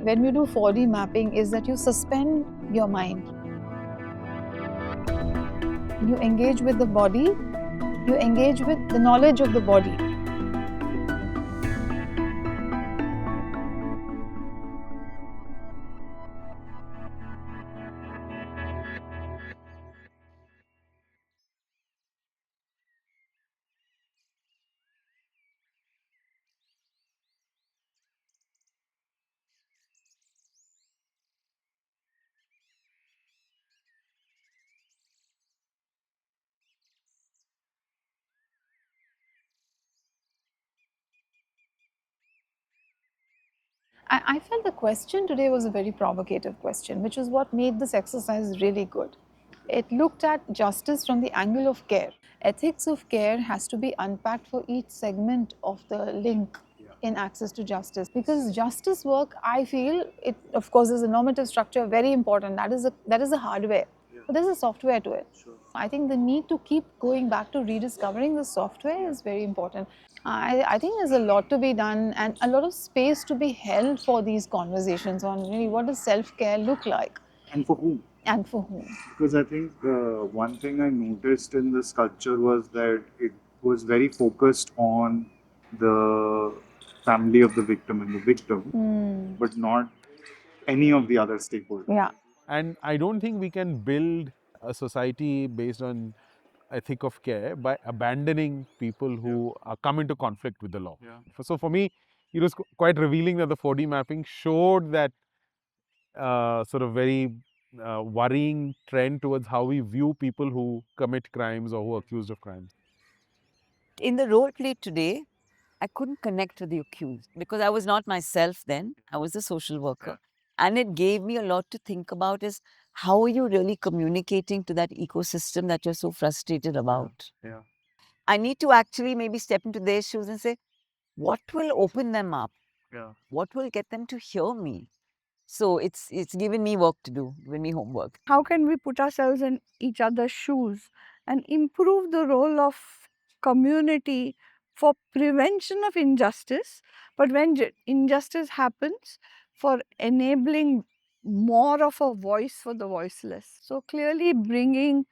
when you do 4D mapping is that you suspend your mind. You engage with the body, you engage with the knowledge of the body. I felt the question today was a very provocative question, which is what made this exercise really good. It looked at justice from the angle of care. Ethics of care has to be unpacked for each segment of the link in access to justice. Because justice work, I feel, it of course is a normative structure, very important. That is the hardware. But there's a software to it. I think the need to keep going back to rediscovering the software is very important. I think there's a lot to be done and a lot of space to be held for these conversations on really what does self-care look like. And for whom? And for whom? Because I think one thing I noticed in the sculpture was that it was very focused on the family of the victim and the victim, but not any of the other stakeholders. Yeah. And I don't think we can build a society based on ethic of care by abandoning people who come into conflict with the law. So for me, it was quite revealing that the 4D mapping showed that sort of very worrying trend towards how we view people who commit crimes or who are accused of crimes. In the role play today, I couldn't connect to the accused because I was not myself then. I was a social worker. And it gave me a lot to think about is how are you really communicating to that ecosystem that you're so frustrated about? Yeah. I need to actually maybe step into their shoes and say, what will open them up? Yeah. What will get them to hear me? So it's given me work to do, given me homework. How can we put ourselves in each other's shoes and improve the role of community for prevention of injustice, but when injustice happens, for enabling more of a voice for the voiceless. So clearly bringing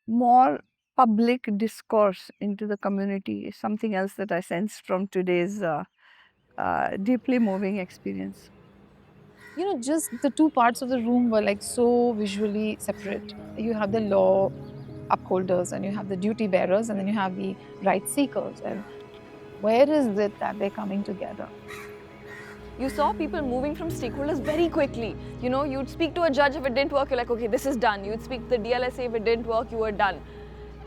more public discourse into the community is something else that I sensed from today's deeply moving experience. You know, just the two parts of the room were like so visually separate. You have the law upholders and you have the duty bearers and then you have the right seekers. And where is it that they're coming together? You saw people moving from stakeholders very quickly. You know, you'd speak to a judge if it didn't work, you're like, okay, this is done. You'd speak to the DLSA if it didn't work, you were done.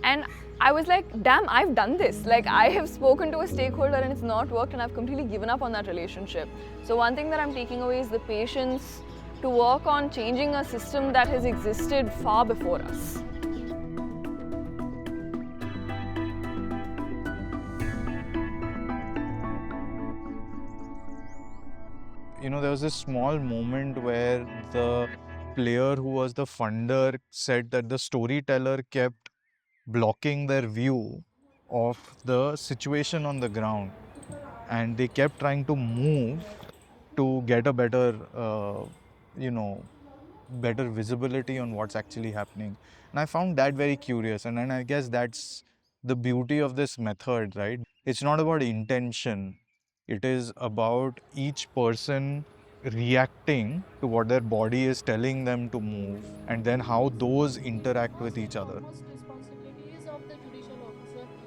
And I was like, damn, I've done this. Like, I have spoken to a stakeholder and it's not worked and I've completely given up on that relationship. So one thing that I'm taking away is the patience to work on changing a system that has existed far before us. You know, there was this small moment where the player who was the funder said that the storyteller kept blocking their view of the situation on the ground, and they kept trying to move to get a better, better visibility on what's actually happening. And I found that very curious, and I guess that's the beauty of this method, right? It's not about intention. It is about each person reacting to what their body is telling them to move, and then how those interact with each other.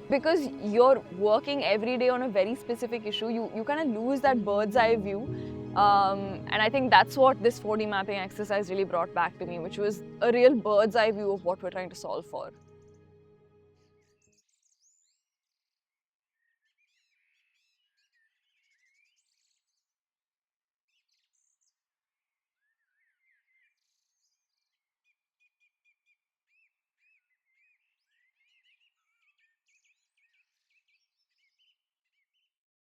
Because you're working every day on a very specific issue, you kind of lose that bird's eye view. And I think that's what this 4D mapping exercise really brought back to me, which was a real bird's eye view of what we're trying to solve for.